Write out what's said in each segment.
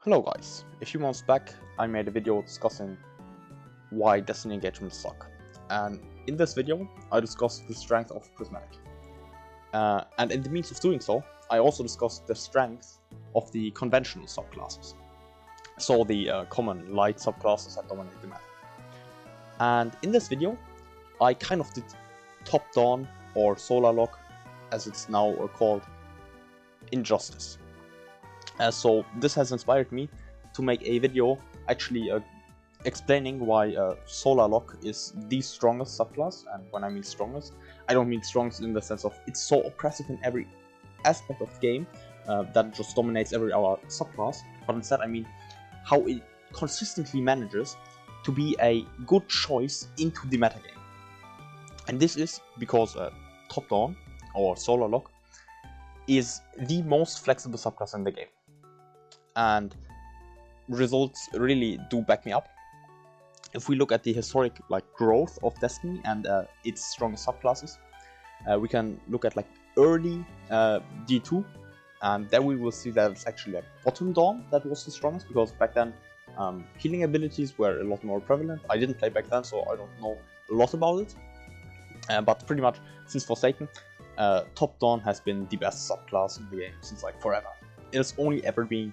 Hello guys, a few months back I made a video discussing why Destiny engagements suck, and in this video I discussed the strength of Prismatic. And in the means of doing so, I also discussed the strength of the conventional subclasses, so the common light subclasses that dominate the map. And in this video I kind of did Top Dawn, or Solar Lock as it's now called, injustice. So this has inspired me to make a video actually explaining why Solar Lock is the strongest subclass. And when I mean strongest, I don't mean strongest in the sense of it's so oppressive in every aspect of the game that it just dominates every other subclass, but instead I mean how it consistently manages to be a good choice into the metagame. And this is because Top Dawn, or Solar Lock, is the most flexible subclass in the game. And results really do back me up. If we look at the historic growth of Destiny and its strongest subclasses, we can look at early D2, and there we will see that it's actually Bottom Dawn that was the strongest, because back then healing abilities were a lot more prevalent. I didn't play back then, so I don't know a lot about it, but pretty much since Forsaken, Top Dawn has been the best subclass in the game since forever. It has only ever been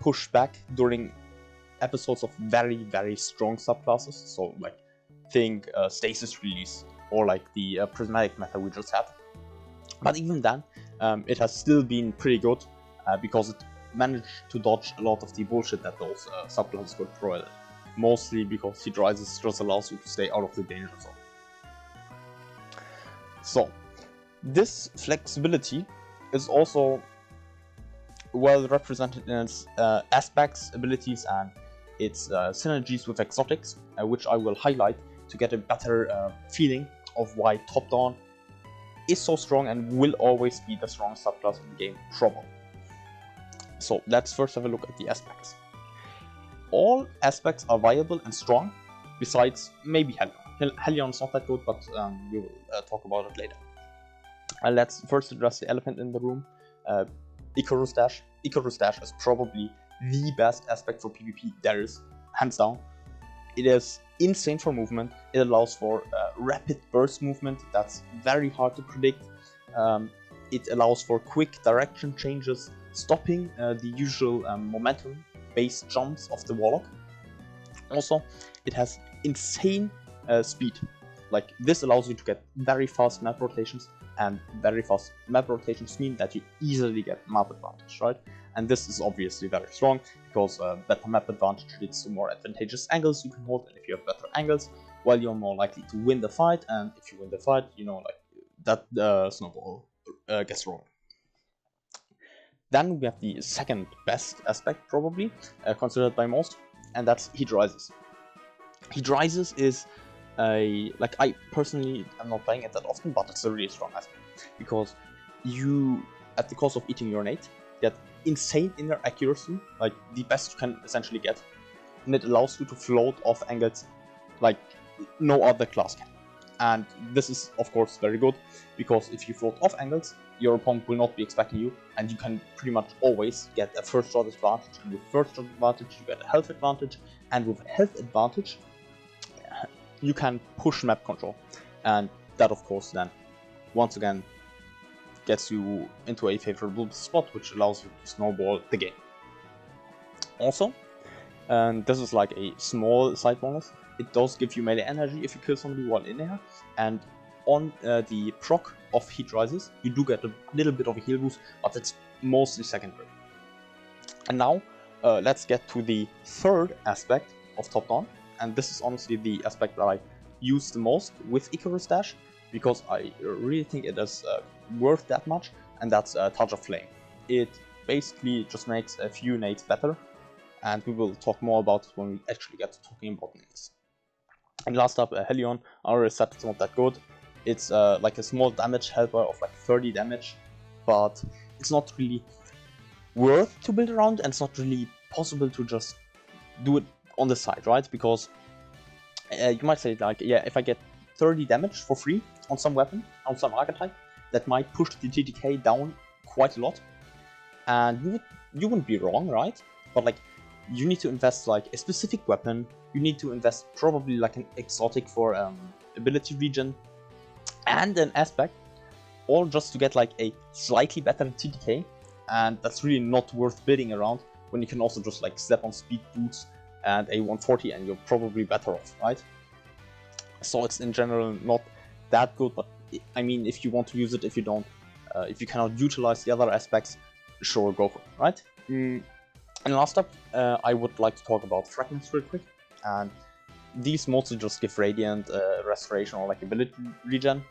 pushed back during episodes of very strong subclasses, so think Stasis Release or the Prismatic meta we just had. But even then, it has still been pretty good because it managed to dodge a lot of the bullshit that those subclasses could provide. Mostly because Heat Rises just allows you to stay out of the danger zone. So this flexibility is also well represented in its aspects, abilities, and its synergies with exotics, which I will highlight to get a better feeling of why Top Dawn is so strong and will always be the strongest subclass in the game, probably. So let's first have a look at the aspects. All aspects are viable and strong, besides maybe Hellion. Hellion is not that good, but we will talk about it later. Let's first address the elephant in the room. Icarus Dash. Icarus Dash is probably the best aspect for PvP there is, hands down. It is insane for movement. It allows for rapid burst movement that's very hard to predict. It allows for quick direction changes, stopping the usual momentum-based jumps of the Warlock. Also, it has insane speed. This allows you to get very fast map rotations, and very fast map rotations mean that you easily get map advantage, right? And this is obviously very strong, because better map advantage leads to more advantageous angles you can hold, and if you have better angles, well, you're more likely to win the fight, and if you win the fight, you know, that snowball gets rolling. Then we have the second best aspect, probably, considered by most, and that's Heat Rises. Heat Rises is I personally am not playing it that often, but it's a really strong aspect, because you, at the cost of eating your nade, get insane inner accuracy, the best you can essentially get, and it allows you to float off angles like no other class can. And this is of course very good, because if you float off angles, your opponent will not be expecting you, and you can pretty much always get a first shot advantage, and with first shot advantage you get a health advantage, and with health advantage you can push map control, and that of course then once again gets you into a favorable spot, which allows you to snowball the game. Also, and this is a small side bonus, it does give you melee energy if you kill somebody while in air, and on the proc of Heat Rises you do get a little bit of a heal boost, but it's mostly secondary. And now let's get to the third aspect of Top Dawn, and this is honestly the aspect that I use the most with Icarus Dash, because I really think it is worth that much, and that's Touch of Flame. It basically just makes a few nades better, and we will talk more about it when we actually get to talking about nades. And last up, Hellion. I already said it's not that good. It's a small damage helper of 30 damage, but it's not really worth to build around, and it's not really possible to just do it on the side, right? Because you might say yeah, if I get 30 damage for free on some weapon, on some archetype, that might push the GTK down quite a lot, and you would you wouldn't be wrong, right? But like, you need to invest like a specific weapon, you need to invest probably like an exotic for ability regen, and an aspect, all just to get like a slightly better TDK, and that's really not worth bidding around when you can also just like step on speed boots and a 140 and you're probably better off, right? So it's in general not that good, but I mean, if you want to use it, if you don't, if you cannot utilize the other aspects, sure, go for it, right? And last up, I would like to talk about fragments real quick, and these mostly just give radiant, restoration, or like ability regen,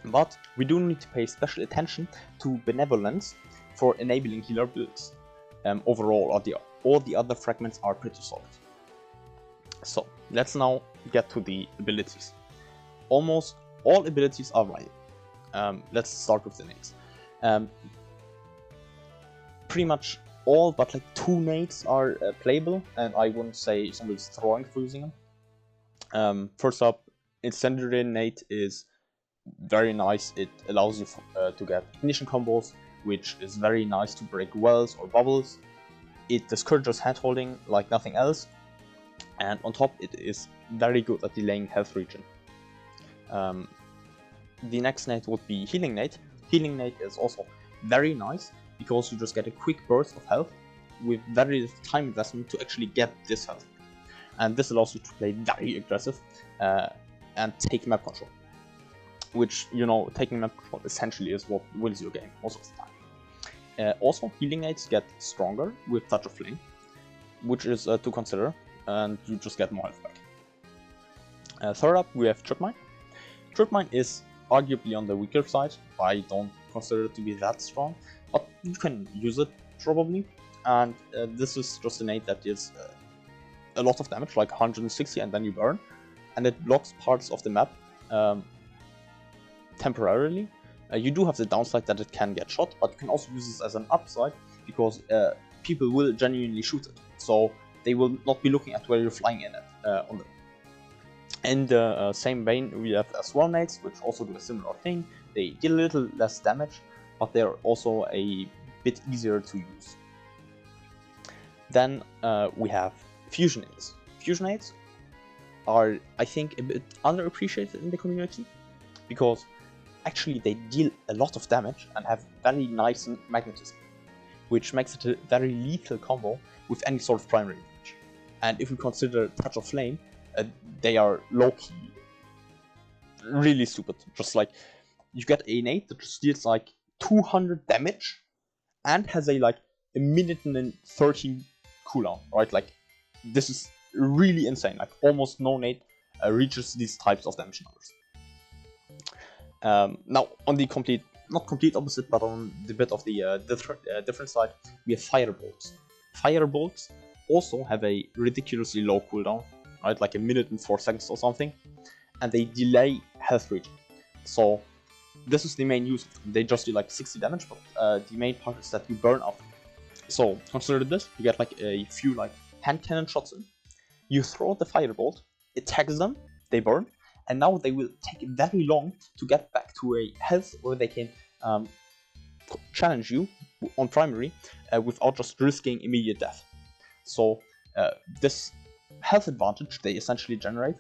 but we do need to pay special attention to benevolence for enabling healer builds. Overall, all the other fragments are pretty solid. So let's now get to the abilities. Almost all abilities are right. Let's start with the nades. Pretty much all but like 2 nades are playable, and I wouldn't say somebody's throwing for using them. First up, Incendiary Nade is very nice. It allows you to get ignition combos, which is very nice to break wells or bubbles. It discourages handholding like nothing else, and on top it is very good at delaying health regen. The next nade would be Healing Nade. Healing Nade is also very nice because you just get a quick burst of health with very little time investment to actually get this health. And this allows you to play very aggressive and take map control. Which, you know, taking map control essentially is what wins your game most of the time. Also, Healing Nades get stronger with Touch of Flame, which is to consider, and you just get more health back. Third up, we have Trip Mine. Trip Mine is arguably on the weaker side. I don't consider it to be that strong, but you can use it probably. And this is just a nade that is a lot of damage, like 160, and then you burn, and it blocks parts of the map temporarily. You do have the downside that it can get shot, but you can also use this as an upside because people will genuinely shoot it, so they will not be looking at where you're flying in it on them. In the same vein, we have Swarm Nades, which also do a similar thing. They deal a little less damage, but they're also a bit easier to use. Then we have Fusion Nades. Fusion Nades are, I think, a bit underappreciated in the community because actually they deal a lot of damage and have very nice magnetism, which makes it a very lethal combo with any sort of primary damage. And if we consider Touch of Flame, they are low-key really stupid. Just like, you get a nade that just deals like 200 damage and has a like a minute and 13 cooldown, right? Like, this is really insane. Like, almost no nade reaches these types of damage numbers. Now, on the not complete opposite, but on the bit of the different side, we have Firebolts. Firebolts also have a ridiculously low cooldown, right? Like a minute and 4 seconds or something, and they delay health regen. So this is the main use of them. They just do like 60 damage, but the main part is that you burn out. So consider this: you get like a few like hand cannon shots in, you throw the firebolt, it tags them, they burn, and now they will take very long to get back to a health where they can challenge you on primary without just risking immediate death. So this health advantage they essentially generate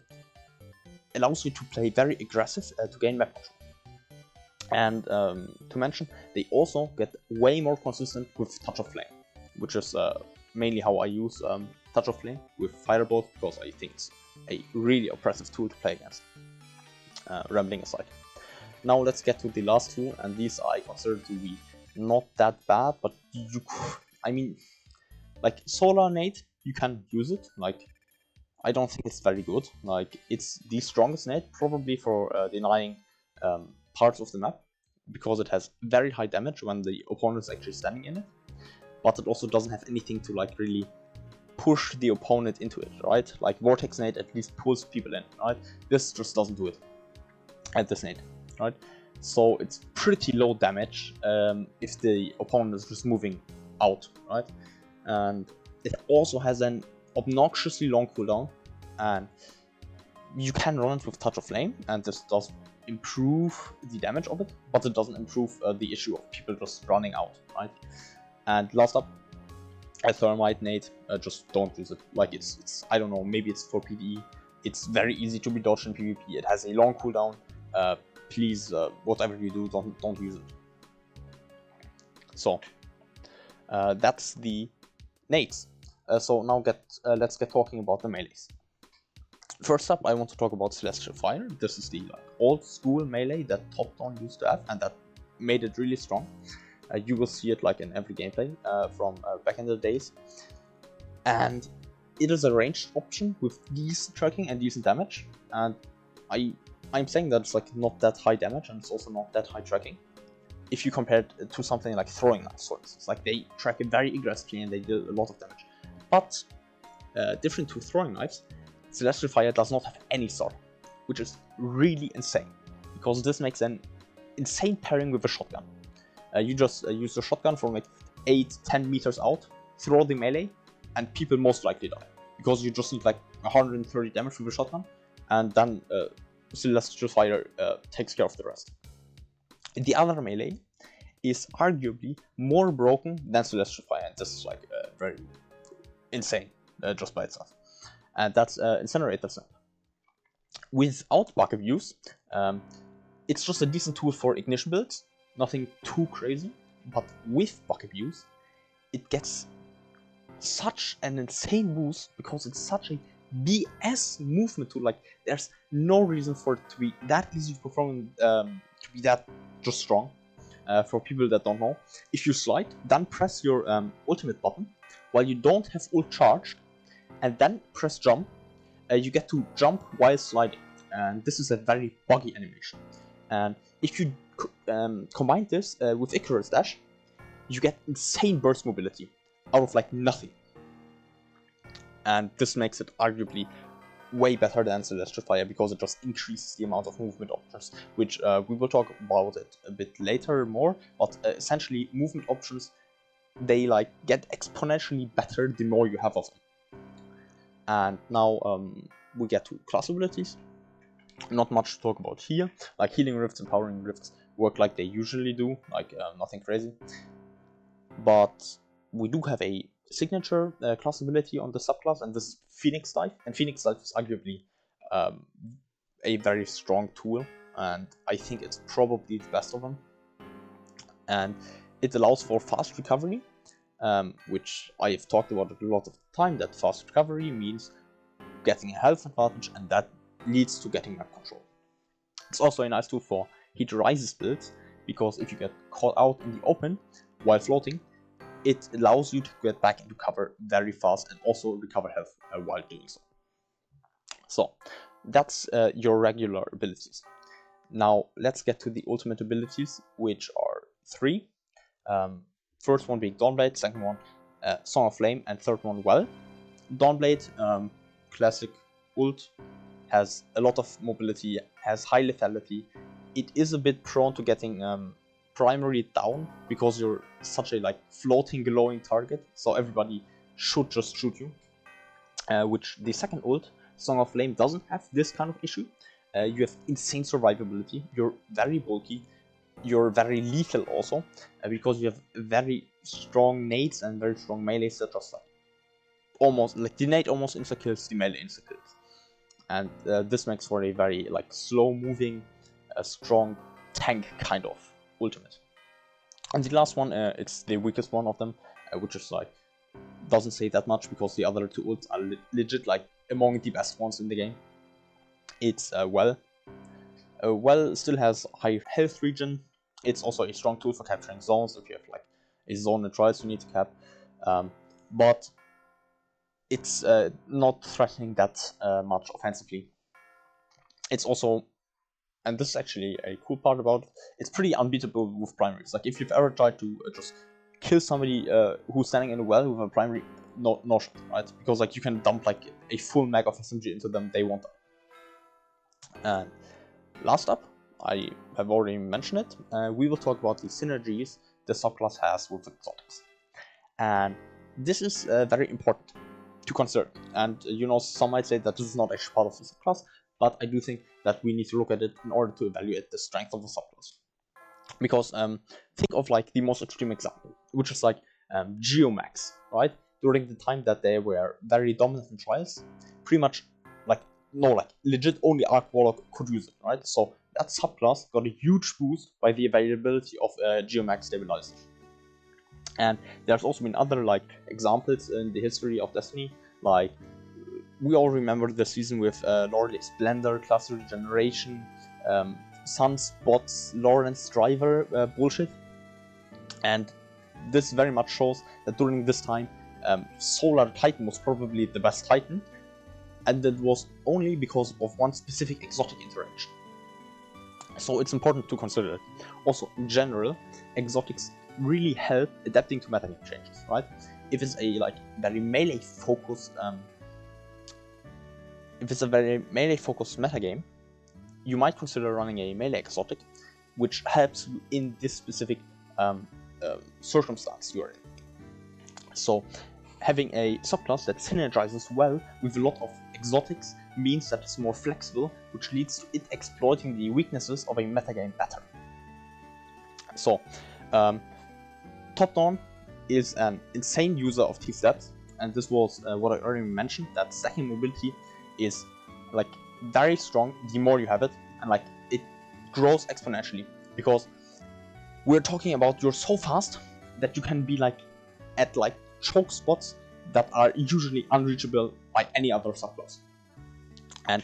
allows you to play very aggressive to gain map control. And to mention, they also get way more consistent with Touch of Flame, which is mainly how I use Touch of Flame with Firebolt, because I think it's a really oppressive tool to play against. Rambling aside. Now let's get to the last two, and these I consider to be not that bad, but I mean, like Solar Nade, you can use it. Like, I don't think it's very good. Like, it's the strongest nade probably for denying parts of the map, because it has very high damage when the opponent is actually standing in it, but it also doesn't have anything to like really push the opponent into it, right? Like Vortex Nade at least pulls people in, right? This just doesn't do it at this nade, right? So it's pretty low damage if the opponent is just moving out, right? And it also has an obnoxiously long cooldown, and you can run it with Touch of Flame, and this does improve the damage of it, but it doesn't improve the issue of people just running out, right? And last up, a thermite nade, just don't use it. Like it's I don't know, maybe it's for PvE. It's very easy to be dodged in PvP. It has a long cooldown. Please, whatever you do, don't use it. So that's the nades. So now let's get talking about the melees. First up, I want to talk about Celestial Fire. This is the old school melee that Top Down used to have, and that made it really strong. You will see it like in every gameplay from back in the days. And it is a ranged option with decent tracking and decent damage. And I'm saying that it's like not that high damage, and it's also not that high tracking. If you compare it to something like throwing knives, for instance, like they track it very aggressively and they do a lot of damage. But different to throwing knives, Celestial Fire does not have any sword, which is really insane, because this makes an insane pairing with a shotgun. You just use the shotgun from like 8-10 meters out, throw the melee, and people most likely die, because you just need like 130 damage with a shotgun, and then Celestial Fire takes care of the rest. The other melee is arguably more broken than Celestial Fire, and this is like very insane just by itself. And that's Incinerator Snap. Without Buck Abuse, it's just a decent tool for ignition builds, nothing too crazy. But with Buck Abuse, it gets such an insane boost because it's such a BS movement tool. Like, there's no reason for it to be that easy to perform, to be that just strong. For people that don't know, if you slide, then press your ultimate button while you don't have ult charged, and then press jump. You get to jump while sliding, and this is a very buggy animation. And if you combine this with Icarus Dash, you get insane burst mobility out of like nothing. And this makes it arguably way better than Celestial Fire because it just increases the amount of movement options, which we will talk about it a bit later more. But essentially, movement options, they like get exponentially better the more you have of them. And now we get to class abilities. Not much to talk about here. Like Healing Rifts and Powering Rifts work like they usually do, like nothing crazy. But we do have a signature class ability on the subclass, and this is Phoenix Dive. And Phoenix Dive is arguably a very strong tool, and I think it's probably the best of them. And it allows for fast recovery, which I've talked about a lot of the time, that fast recovery means getting a health advantage, and that leads to getting map control. It's also a nice tool for Heat Rises builds, because if you get caught out in the open while floating, it allows you to get back into cover very fast and also recover health while doing so. So that's your regular abilities. Now let's get to the ultimate abilities, which are 3. First one being Dawnblade, second one Song of Flame, and third one Well. Dawnblade, classic ult, has a lot of mobility, has high lethality. It is a bit prone to getting primary down because you're such a like floating glowing target, so everybody should just shoot you. Which the second ult, Song of Flame, doesn't have this kind of issue. You have insane survivability, you're very bulky, you're very lethal also, because you have very strong nades and very strong melees that just like almost like the nade almost insta kills, the melee insta kills. And this makes for a very like slow moving, strong tank kind of ultimate. And the last one, it's the weakest one of them, which is like doesn't say that much because the other two ults are legit like among the best ones in the game. It's Well. Well still has high health regen. It's also a strong tool for capturing zones if you have like a zone in trials you need to cap, but it's not threatening that much offensively. It's also, and this is actually a cool part about it, it's pretty unbeatable with primaries. Like if you've ever tried to just kill somebody who's standing in a well with a primary, no shot, right? Because like you can dump like a full mag of SMG into them, they won't die. And last up, I have already mentioned it, we will talk about the synergies the subclass has with exotics. And this is very important to consider. And you know, some might say that this is not actually part of the subclass, but I do think that we need to look at it in order to evaluate the strength of the subclass. Because think of like the most extreme example, which is like Geomax, right? during the time that they were very dominant in trials, pretty much like legit only Arc Warlock could use it, right? So that subclass got a huge boost by the availability of Geomax Stabilizer. And there's also been other like examples in the history of Destiny, like we all remember the season with Lordly Splendor, Class Regeneration, Sunspots, Lawrence Driver bullshit. And this very much shows that during this time, Solar Titan was probably the best Titan, and that was only because of one specific exotic interaction. So it's important to consider it. Also, in general, exotics really help adapting to metagame changes, right? If it's a like very melee focused metagame, you might consider running a melee exotic, which helps you in this specific circumstance you're in. So having a subclass that synergizes well with a lot of exotics means that it's more flexible, which leads to it exploiting the weaknesses of a metagame better. So Top Dawn is an insane user of T-Steps, and this was what I already mentioned, that stacking mobility is like very strong the more you have it, and like it grows exponentially, because we're talking about you're so fast that you can be like at like choke spots that are usually unreachable by any other subclass. And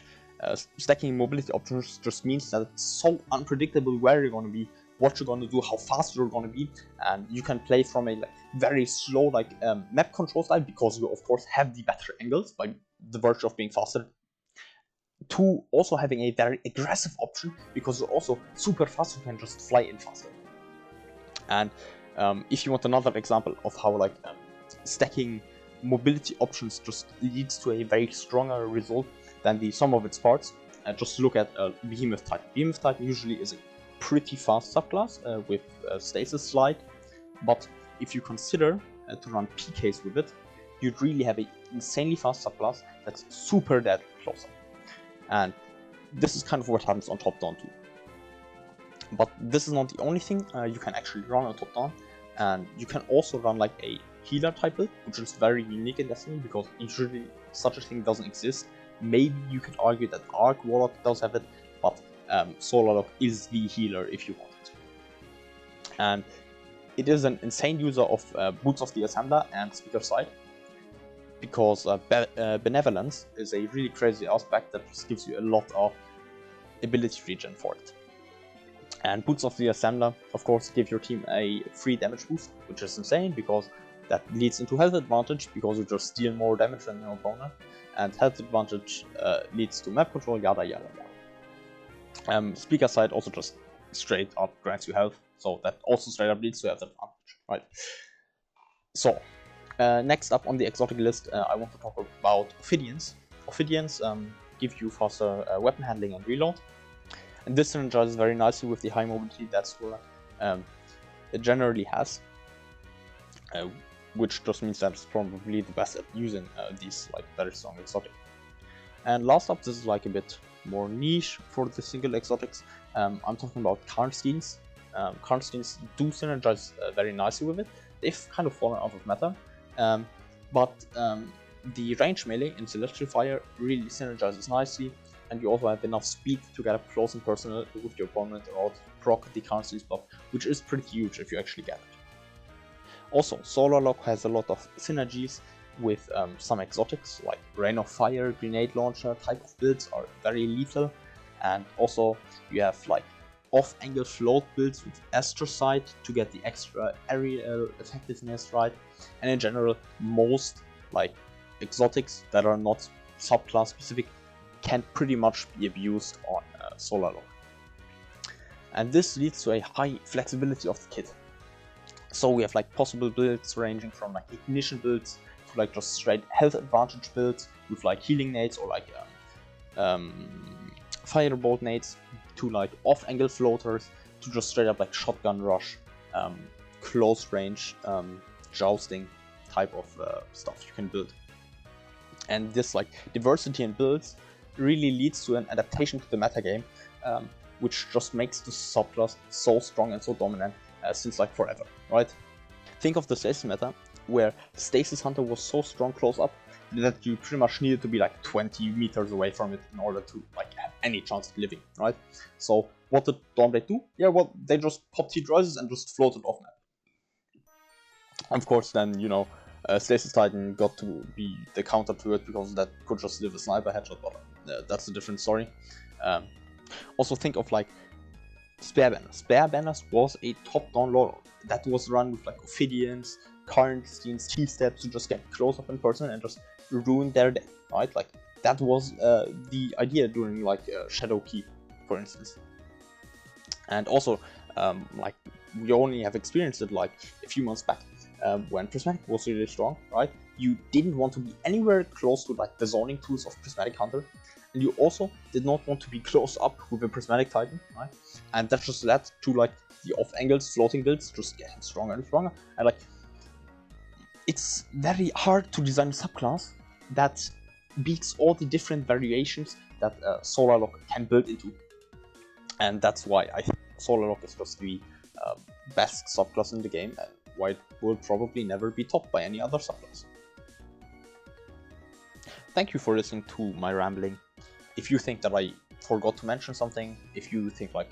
stacking mobility options just means that it's so unpredictable where you're going to be, what you're going to do, how fast you're going to be, and you can play from a like very slow like map control style, because you of course have the better angles by the virtue of being faster, to also having a very aggressive option because you're also super fast, you can just fly in faster. And if you want another example of how like stacking mobility options just leads to a very stronger result than the sum of its parts, just look at Behemoth Titan. Behemoth Titan usually is a pretty fast subclass with stasis slide, but if you consider to run PKs with it, you'd really have an insanely fast subclass that's super dead close up. And this is kind of what happens on Top Dawn too. But this is not the only thing you can actually run on Top Dawn, and you can also run like a healer type build, which is very unique in Destiny because usually such a thing doesn't exist. Maybe you could argue that Arc Warlock does have it, but Solar Lock is the healer if you want it. And it is an insane user of Boots of the Assembler and Speaker Side, because Benevolence is a really crazy aspect that just gives you a lot of ability regen for it. And Boots of the Assembler, of course, give your team a free damage boost, which is insane because that leads into health advantage because you just deal more damage than your opponent, and health advantage leads to map control, yada yada yada. Speaker Side also just straight up grants you health, so that also straight up leads to health advantage, right? So, next up on the exotic list, I want to talk about Ophidians. Ophidians give you faster weapon handling and reload, and this synergizes very nicely with the high mobility that Sword it generally has, which just means that it's probably the best at using these like very strong exotic. And last up, this is like a bit more niche for the single exotics. I'm talking about Karnsteins. Karnsteins do synergize very nicely with it. They've kind of fallen out of meta, but the range melee in Celestial Fire really synergizes nicely, and you also have enough speed to get up close and personal with your opponent or proc the Karnsteins buff, which is pretty huge if you actually get it. Also, Solar Lock has a lot of synergies with some exotics, like Rain of Fire, Grenade Launcher type of builds are very lethal, and also you have like off-angle float builds with Astrocyte to get the extra aerial effectiveness, right? And in general, most like exotics that are not subclass specific can pretty much be abused on Solar Lock. And this leads to a high flexibility of the kit. So we have like possible builds ranging from like ignition builds to like just straight health advantage builds with like healing nades or like firebolt nades, to like off-angle floaters, to just straight up like shotgun rush, close range, jousting type of stuff you can build. And this like diversity in builds really leads to an adaptation to the metagame, which just makes the subclass so strong and so dominant since like forever, right? Think of the stasis meta where Stasis Hunter was so strong close up that you pretty much needed to be like 20 meters away from it in order to like have any chance of living, right? So what did Dawnblade do? Yeah, well, they just popped heat rises and just floated off map. Of course, then, you know, Stasis Titan got to be the counter to it because that could just live a sniper headshot, but that's a different story. Also think of like Spare Banners. Spare Banners was a top-down loadout that was run with like Ophidians, Karnsteins, T-Steps to just get close up in person and just ruin their day, right? Like that was the idea during like Shadow Keep, for instance. And also, like we only have experienced it like a few months back when Prismatic was really strong, right? You didn't want to be anywhere close to like the zoning tools of Prismatic Hunter, and you also did not want to be close up with a Prismatic Titan, right? And that just led to like the off angles floating builds just getting stronger and stronger, and like it's very hard to design a subclass that beats all the different variations that Solar Lock can build into. And that's why I think Solar Lock is just the best subclass in the game, and why it will probably never be topped by any other subclass. Thank you for listening to my rambling. If you think that I forgot to mention something, if you think like,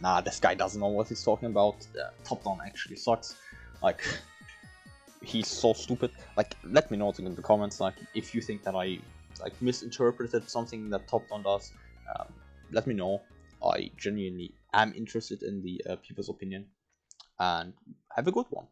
nah, this guy doesn't know what he's talking about, top down actually sucks, like, he's so stupid, like, let me know in the comments, like, if you think that I like misinterpreted something that top down does, let me know. I genuinely am interested in the people's opinion, and have a good one.